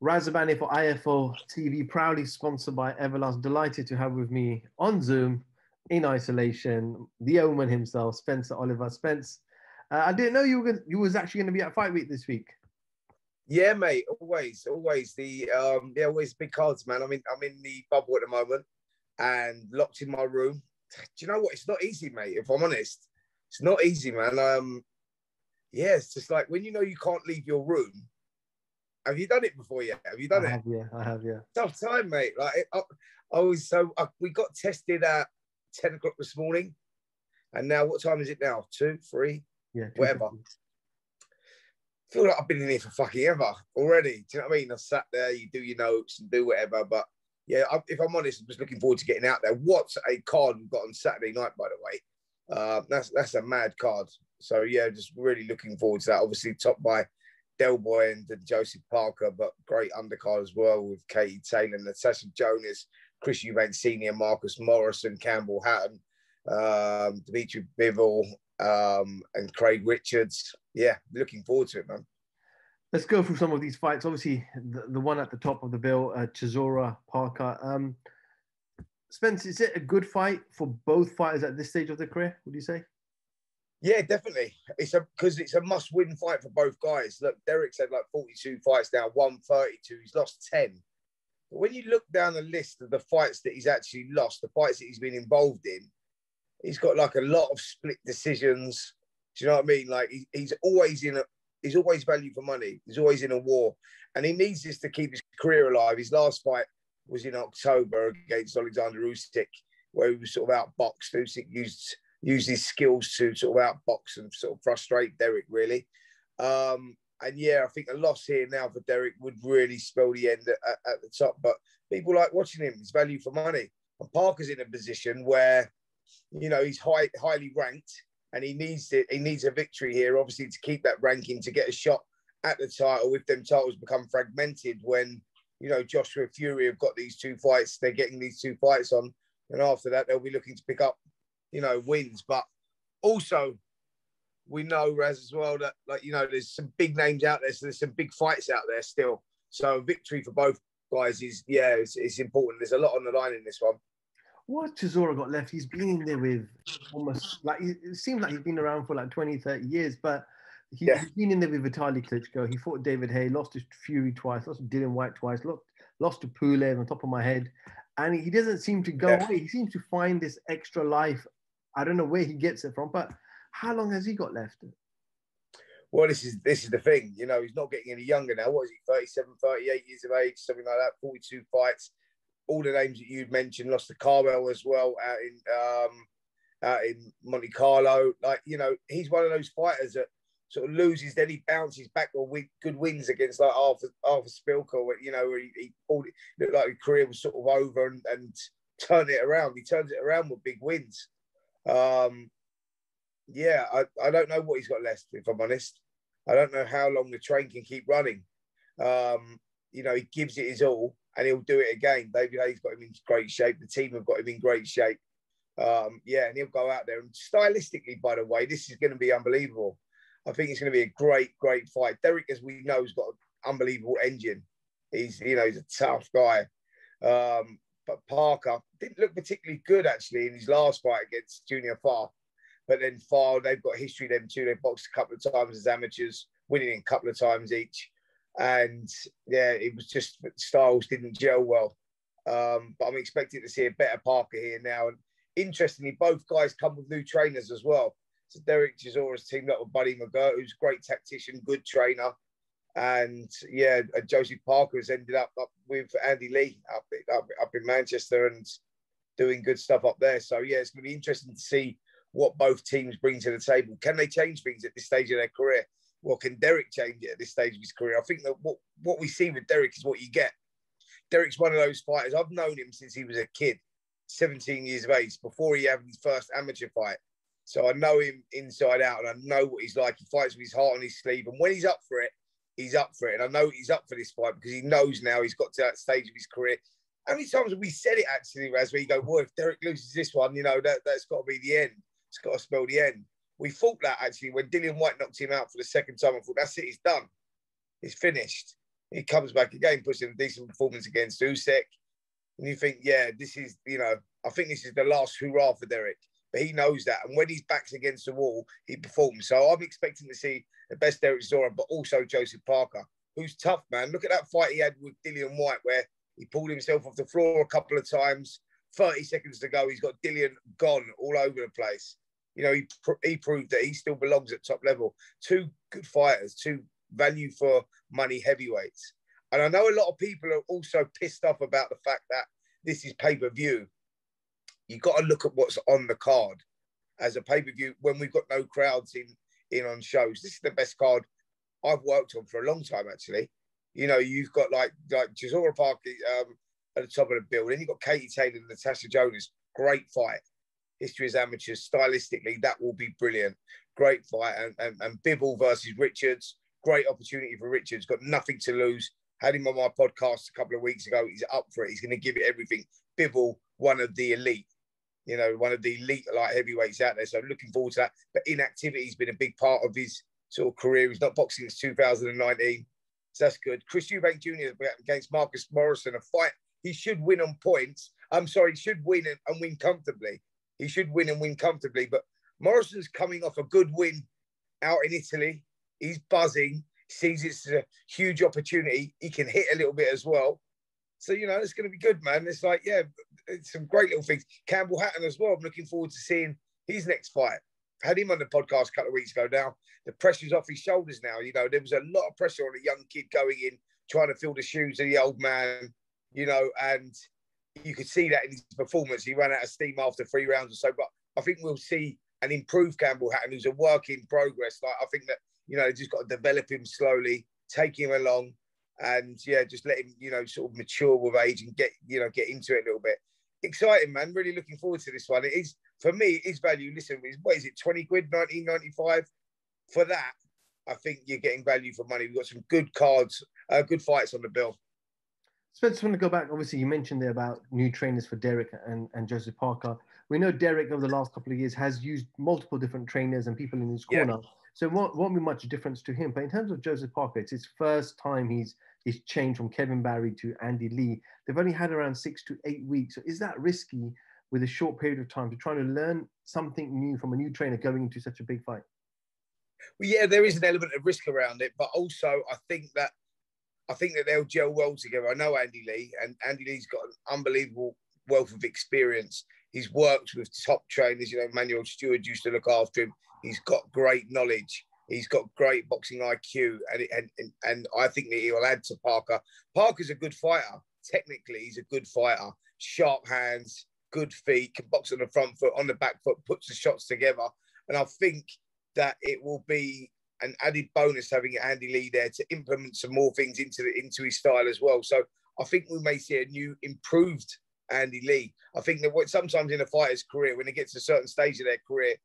Razabani for IFO TV, proudly sponsored by Everlast. Delighted to have with me on Zoom, in isolation, the Omen himself, Spencer Oliver. Spence, I didn't know you was actually going to be at Fight Week this week. Yeah, mate. Always. Always big cards, man. I'm in the bubble at the moment and locked in my room. Do you know what? It's not easy, mate. If I'm honest, it's not easy, man. Yeah, it's just like when you know you can't leave your room. Have you done it before yet? Have you done it? I have, yeah. Tough time, mate. Like we got tested at 10 o'clock this morning, and now what time is it now? 2, 3, yeah, whatever. I feel like I've been in here for fucking ever already. Do you know what I mean? I sat there, you do your notes and do whatever. But yeah, if I'm honest, I'm just looking forward to getting out there. What a card we've got on Saturday night, by the way. That's a mad card. So yeah, just really looking forward to that. Obviously, topped by Del Boy and Joseph Parker, but great undercard as well with Katie Taylor, Natasha Jonas, Chris Eubank Senior, Marcus Morrison, Campbell Hatton, Dimitri Bivol, and Craig Richards. Yeah, looking forward to it, man. Let's go through some of these fights. Obviously, the one at the top of the bill, Chisora Parker. Spence, is it a good fight for both fighters at this stage of their career, would you say? Yeah, definitely. Because it's a must-win fight for both guys. Look, Derek's had like 42 fights now, won 32. He's lost 10. But when you look down the list of the fights that he's actually lost, the fights that he's been involved in, he's got like a lot of split decisions. Do you know what I mean? Like he's always value for money. He's always in a war, and he needs this to keep his career alive. His last fight was in October against Alexander Usyk, where he was sort of outboxed. Usyk used his skills to sort of outbox and sort of frustrate Derek, really. And yeah, I think a loss here now for Derek would really spell the end at the top. But people like watching him. He's value for money. And Parker's in a position where, you know, he's highly ranked. And he needs it. He needs a victory here, obviously, to keep that ranking, to get a shot at the title. If them titles become fragmented, when you know Joshua Fury have got these 2 fights, they're getting these 2 fights on, and after that they'll be looking to pick up, you know, wins. But also, we know, Raz, as well, that like, you know, there's some big names out there, so there's some big fights out there still. So victory for both guys is it's important. There's a lot on the line in this one. What Chisora got left, he's been in there with almost, like, it seems like he's been around for like 20, 30 years, but he's been in there with Vitaly Klitschko. He fought David Haye, lost to Fury twice, lost to Dylan White twice, lost to Pulev on top of my head. And he doesn't seem to go away. He seems to find this extra life. I don't know where he gets it from, but how long has he got left? Well, this is the thing. You know, he's not getting any younger now. What is he, 37, 38 years of age, something like that, 42 fights. All the names that you'd mentioned, lost to Carmel as well out in Monte Carlo. Like, you know, he's one of those fighters that sort of loses, then he bounces back with good wins against like Arthur Spilker, where, you know, where he pulled it, looked like his career was sort of over and turned it around. He turns it around with big wins. Yeah, I don't know what he's got left, if I'm honest. I don't know how long the train can keep running. You know, he gives it his all, and he'll do it again. David Haye's got him in great shape. The team have got him in great shape. Yeah, and he'll go out there. And stylistically, by the way, this is going to be unbelievable. I think it's going to be a great, great fight. Derek, as we know, has got an unbelievable engine. He's a tough guy. But Parker didn't look particularly good, actually, in his last fight against Junior Farr. But then Farr, they've got history, them two. They've boxed a couple of times as amateurs, winning a couple of times each. And yeah, it was just styles didn't gel well. But I'm expecting to see a better Parker here now. And interestingly, both guys come with new trainers as well. So Derek Chisora's teamed up with Buddy McGirt, who's a great tactician, good trainer. And yeah, Josie Parker has ended up with Andy Lee up in Manchester and doing good stuff up there. So yeah, it's going to be interesting to see what both teams bring to the table. Can they change things at this stage of their career? Well, can Derek change it at this stage of his career? I think that what we see with Derek is what you get. Derek's one of those fighters. I've known him since he was a kid, 17 years of age, before he had his first amateur fight. So I know him inside out, and I know what he's like. He fights with his heart on his sleeve. And when he's up for it, he's up for it. And I know he's up for this fight because he knows now he's got to that stage of his career. How many times have we said it, actually, Raz, where you go, well, if Derek loses this one, you know, that's got to be the end. It's got to spell the end. We thought that, actually, when Dillian White knocked him out for the second time. I thought, that's it, he's done. He's finished. He comes back again, puts in a decent performance against Usyk. And you think, yeah, this is, I think this is the last hurrah for Derek. But he knows that. And when his back's against the wall, he performs. So I'm expecting to see the best Derek Chisora, but also Joseph Parker, who's tough, man. Look at that fight he had with Dillian Whyte, where he pulled himself off the floor a couple of times. 30 seconds to go, he's got Dillian gone all over the place. He proved that he still belongs at top level. Two good fighters, two value for money heavyweights. And I know a lot of people are also pissed off about the fact that this is pay-per-view. You've got to look at what's on the card as a pay-per-view when we've got no crowds in on shows. This is the best card I've worked on for a long time, actually. You've got like Chisora Parker at the top of the bill. Then you've got Katie Taylor and Natasha Jonas. Great fight. History as amateurs. Stylistically, that will be brilliant. Great fight. And Bivol versus Richards. Great opportunity for Richards. Got nothing to lose. Had him on my podcast a couple of weeks ago. He's up for it. He's going to give it everything. Bivol, one of the elite. One of the elite light heavyweights out there. So I'm looking forward to that. But inactivity has been a big part of his sort of career. He's not boxing since 2019. So that's good. Chris Eubank Jr. against Marcus Morrison, a fight he should win on points. I'm sorry, he should win and win comfortably. He should win and win comfortably. But Morrison's coming off a good win out in Italy. He's buzzing. Sees it's a huge opportunity. He can hit a little bit as well. So, it's going to be good, man. It's like, yeah, it's some great little things. Campbell Hatton as well. I'm looking forward to seeing his next fight. I had him on the podcast a couple of weeks ago now. The pressure's off his shoulders now. There was a lot of pressure on a young kid going in, trying to fill the shoes of the old man, and you could see that in his performance. He ran out of steam after 3 rounds or so. But I think we'll see an improved Campbell Hatton, who's a work in progress. Like, I think that, just got to develop him slowly, take him along, and just let him, sort of mature with age and get into it a little bit. Exciting, man. Really looking forward to this one. It is, for me, it is value. Listen, what is it, 20 quid, 19.95? For that, I think you're getting value for money. We've got some good cards, good fights on the bill. Spencer, I want to go back. Obviously, you mentioned there about new trainers for Derek and Joseph Parker. We know Derek, over the last couple of years, has used multiple different trainers and people in his corner. So it won't be much difference to him. But in terms of Joseph Parker, it's his first time he's changed from Kevin Barry to Andy Lee. They've only had around 6 to 8 weeks. So is that risky with a short period of time to try to learn something new from a new trainer going into such a big fight? Well, yeah, there is an element of risk around it, but also I think that they'll gel well together. I know Andy Lee, and Andy Lee's got an unbelievable wealth of experience. He's worked with top trainers. Manuel Stewart used to look after him. He's got great knowledge. He's got great boxing IQ, and I think that he'll add to Parker. Parker's a good fighter. Technically, he's a good fighter. Sharp hands, good feet, can box on the front foot, on the back foot, puts the shots together. And I think that it will be an added bonus having Andy Lee there to implement some more things into his style as well. So I think we may see a new, improved Andy Lee. I think that sometimes in a fighter's career, when they get to a certain stage of their career,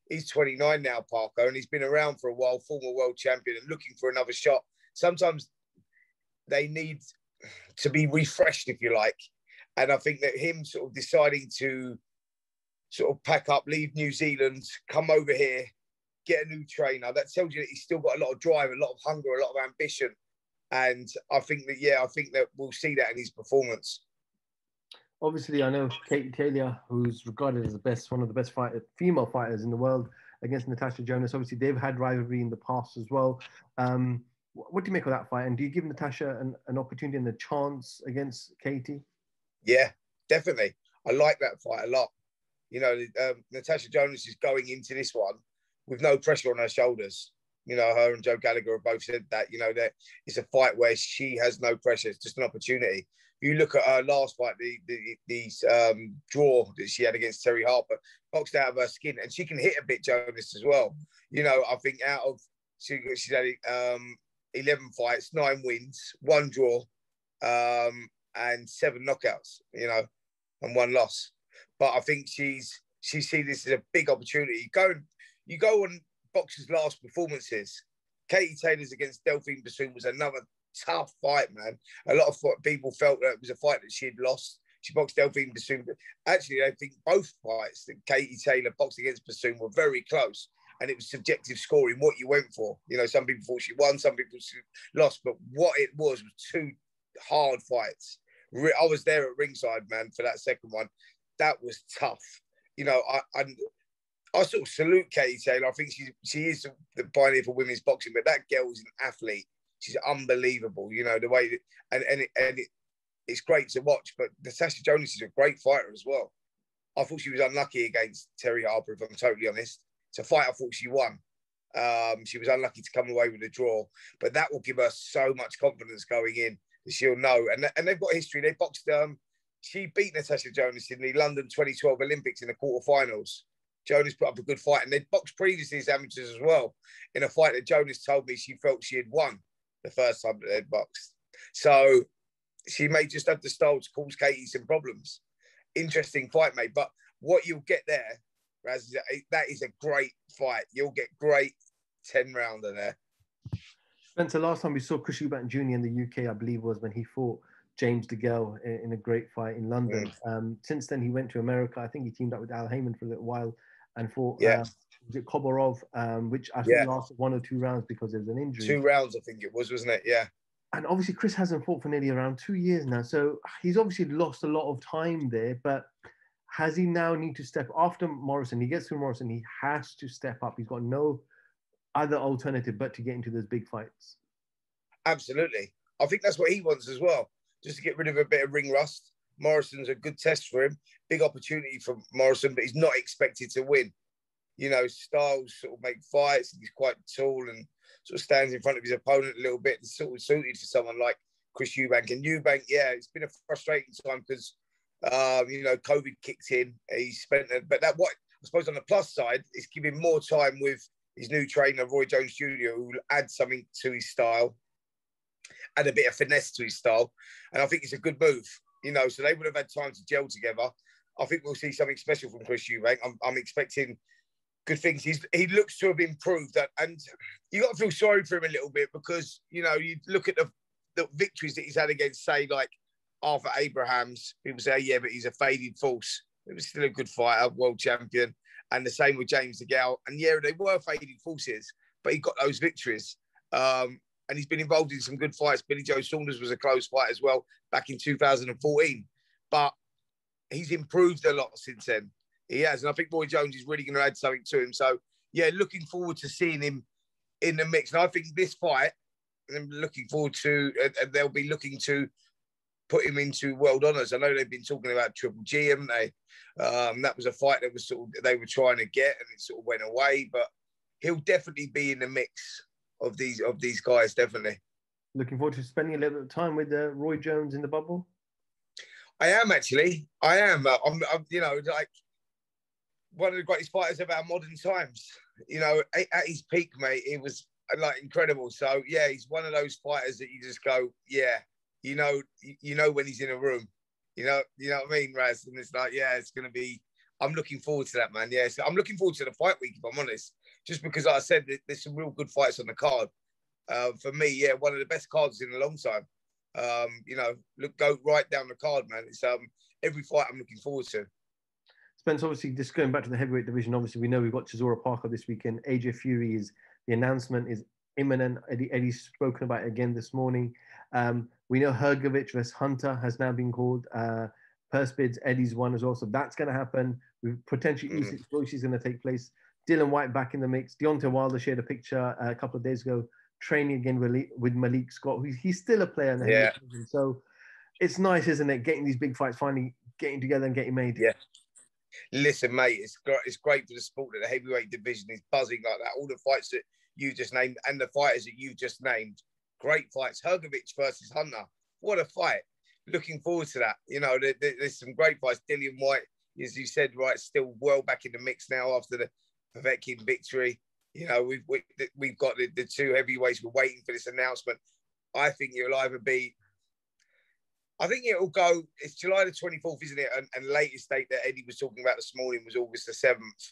he's 29 now, Parker, and he's been around for a while, former world champion, and looking for another shot. Sometimes they need to be refreshed, if you like. And I think that him sort of deciding to sort of pack up, leave New Zealand, come over here, get a new trainer, that tells you that he's still got a lot of drive, a lot of hunger, a lot of ambition. And I think that we'll see that in his performance. Obviously, I know Katie Taylor, who's regarded as one of the best female fighters in the world, against Natasha Jonas. Obviously, they've had rivalry in the past as well. What do you make of that fight? And do you give Natasha an opportunity and a chance against Katie? Yeah, definitely. I like that fight a lot. Natasha Jonas is going into this one with no pressure on her shoulders. Her and Joe Gallagher have both said that, that it's a fight where she has no pressure. It's just an opportunity. You look at her last fight, the draw that she had against Terry Harper, boxed out of her skin, and she can hit a bit, Jonas, as well. I think she's had 11 fights, 9 wins, 1 draw, and 7 knockouts, and 1 loss. But I think she sees this as a big opportunity. You go on boxers' last performances. Katie Taylor's against Delphine Bassoon was another tough fight, man. A lot of people felt that it was a fight that she had lost. She boxed Delphine Bassoon. But actually, I think both fights that Katie Taylor boxed against Bassoon were very close. and it was subjective scoring what you went for. You know, some people thought she won, some people lost, but what it was two hard fights. I was there at ringside, man, for that second one. That was tough. You know, I sort of salute Katie Taylor. I think she is the pioneer for women's boxing, but that girl is an athlete. She's unbelievable. You know, the way it's great to watch. But Natasha Jonas is a great fighter as well. I thought she was unlucky against Terry Harper, if I'm totally honest. It's a fight I thought she won. She was unlucky to come away with a draw, but that will give her so much confidence going in that she'll know. And they've got history. They boxed. She beat Natasha Jonas in the London 2012 Olympics in the quarterfinals. Jonas put up a good fight, and they'd boxed previously as amateurs as well in a fight that Jonas told me she felt she had won the first time that they'd boxed. So she may just have the style to cause Katie some problems. Interesting fight, mate. But what you'll get there, Raz, that is a great fight. You'll get great 10-rounder there. Spencer, last time we saw Chris Eubank Jr. in the UK, I believe, was when he fought James DeGale in a great fight in London. Since then, he went to America. I think he teamed up with Al Heyman for a little while and fought was it Koborov, which I think lasted 1 or 2 rounds because there was an injury. 2 rounds, I think it was, wasn't it? Yeah. And obviously, Chris hasn't fought for nearly around 2 years now. So he's obviously lost a lot of time there. But has he now need to step after Morrison? He gets through Morrison. He has to step up. He's got no other alternative but to get into those big fights. Absolutely. I think that's what he wants as well, just to get rid of a bit of ring rust. Morrison's a good test for him. Big opportunity for Morrison, but he's not expected to win. You know, Styles sort of make fights. He's quite tall and sort of stands in front of his opponent a little bit. It's sort of suited for someone like Chris Eubank. And Eubank, it's been a frustrating time because, you know, COVID kicked in. He spent, but that what I suppose on the plus side is giving more time with his new trainer, Roy Jones Jr., who will add something to his style, add a bit of finesse to his style. And I think it's a good move, you know, so they would have had time to gel together. I think we'll see something special from Chris Eubank. I'm expecting good things. He looks to have improved that, and you got to feel sorry for him a little bit because, you know, you look at the victories that he's had against, say, like Arthur Abrahams. People say, yeah, but he's a faded force. It was still a good fighter, world champion. And the same with James DeGale. And yeah, they were faded forces, but he got those victories. And he's been involved in some good fights. Billy Joe Saunders was a close fight as well back in 2014. But he's improved a lot since then. He has. And I think Roy Jones is really going to add something to him. So, yeah, looking forward to seeing him in the mix. And I think this fight, I'm looking forward to, and they'll be looking to put him into world honours. I know they've been talking about Triple G, haven't they? That was a fight that was sort of, they were trying to get, and it sort of went away. But he'll definitely be in the mix of these guys, definitely. Looking forward to spending a little bit of time with Roy Jones in the bubble. I am actually. I am. I'm you know, like one of the greatest fighters of our modern times. You know, at his peak, mate, it was like incredible. So yeah, he's one of those fighters that you just go, yeah, you know when he's in a room. You know what I mean, Raz? And it's like, yeah, it's gonna be. I'm looking forward to that, man. Yeah, so I'm looking forward to the fight week, if I'm honest. Just because, like I said, there's some real good fights on the card. For me, yeah, one of the best cards in a long time. You know, go right down the card, man. It's every fight I'm looking forward to. Spence, obviously, just going back to the heavyweight division, obviously we know we've got Chisora Parker this weekend. AJ Fury the announcement is imminent. Eddie's spoken about it again this morning. We know Hrgovic versus Hunter has now been called. Purse bids, Eddie's one as well. So that's going to happen. We've potentially Usyk Royce is going to take place. Dylan White back in the mix. Deontay Wilder shared a picture a couple of days ago, training again with Malik Scott. He's still a player in the heavyweight division. So it's nice, isn't it? Getting these big fights finally getting together and getting made. Yeah. Listen, mate, it's great for the sport that the heavyweight division is buzzing like that. All the fights that you just named and the fighters that you just named, great fights. Hrgovic versus Hunter, what a fight! Looking forward to that. You know, there's some great fights. Dillian White, as you said, right, still well back in the mix now after the Povetkin victory. You know, we've got the two heavyweights. We're waiting for this announcement. I think it'll either be. I think it'll go. It's July the 24th, isn't it? And the latest date that Eddie was talking about this morning was August the 7th.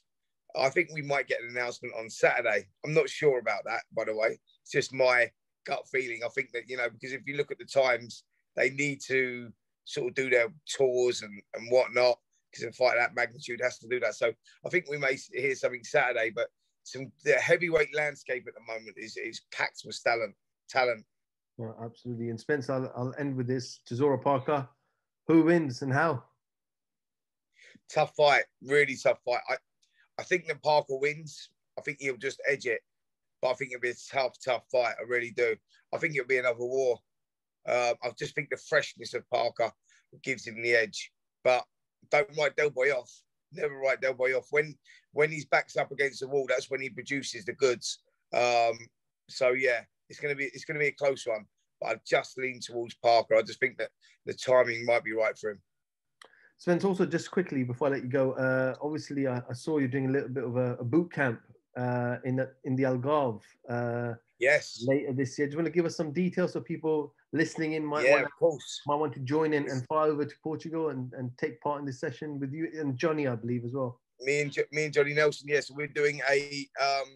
I think we might get an announcement on Saturday. I'm not sure about that, by the way. It's just my gut feeling. I think that, you know, because if you look at the times, they need to sort of do their tours and whatnot, because a fight of that magnitude has to do that. So I think we may hear something Saturday. But the heavyweight landscape at the moment is packed with talent. Well, absolutely. And Spence, I'll end with this. Chisora Parker, who wins and how? Tough fight, really tough fight. I think that Parker wins. I think he'll just edge it. But I think it'll be a tough fight. I really do. I think it'll be another war. I just think the freshness of Parker gives him the edge. But don't write Del Boy off. Never write Del Boy off. When his back's up against the wall, that's when he produces the goods. So yeah, it's gonna be a close one. But I just lean towards Parker. I just think that the timing might be right for him. Spence, also just quickly before I let you go, obviously I saw you doing a little bit of a boot camp in the Algarve. Yes. Later this year. Do you want to give us some details so people listening in might want to join in and fly over to Portugal and take part in this session with you and Johnny, I believe, as well? Me and Johnny Nelson, yes. We're doing a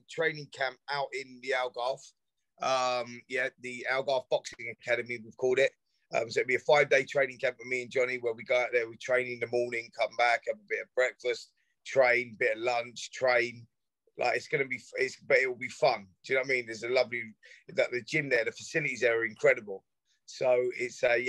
training camp out in the Algarve. The Algarve Boxing Academy, we've called it. So it'll be a 5-day training camp with me and Johnny where we go out there, we train in the morning, come back, have a bit of breakfast, train, bit of lunch, train. Like but it will be fun. Do you know what I mean? There's a lovely, the gym there, the facilities there are incredible. So it's a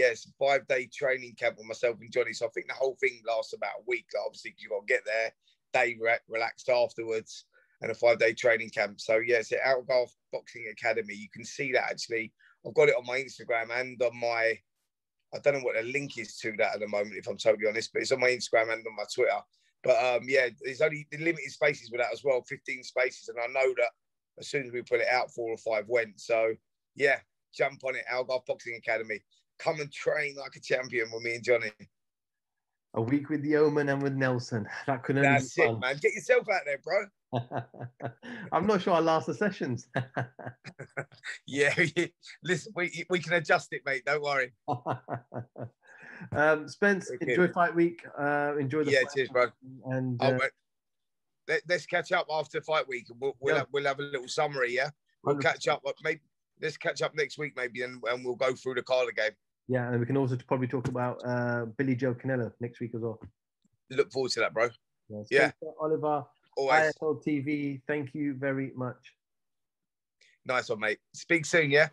5-day training camp with myself and Johnny. So I think the whole thing lasts about a week. Like obviously, you've got to get there, day relaxed afterwards, and a 5-day training camp. So yeah, it's at Algarve Boxing Academy. You can see that actually. I've got it on my Instagram and on my, I don't know what the link is to that at the moment, if I'm totally honest, but it's on my Instagram and on my Twitter. But there's only the limited spaces with that as well, 15 spaces. And I know that as soon as we put it out, 4 or 5 went. So yeah, jump on it, Algarve Boxing Academy. Come and train like a champion with me and Johnny. A week with the Omen and with Nelson. That could only That's be fun. it, man. Get yourself out there, bro. I'm not sure I'll last the sessions. Yeah, listen, we can adjust it, mate. Don't worry. Spence, enjoy fight week. Enjoy the fight. Cheers, bro. And let's catch up after fight week. We'll have a little summary. Yeah, we'll 100%. Catch up. Maybe let's catch up next week, maybe, and we'll go through the Carla game. Yeah, and we can also probably talk about Billy Joe Canelo next week as well. Look forward to that, bro. Yeah. Oliver, ISL TV, thank you very much. Nice one, mate. Speak soon, yeah?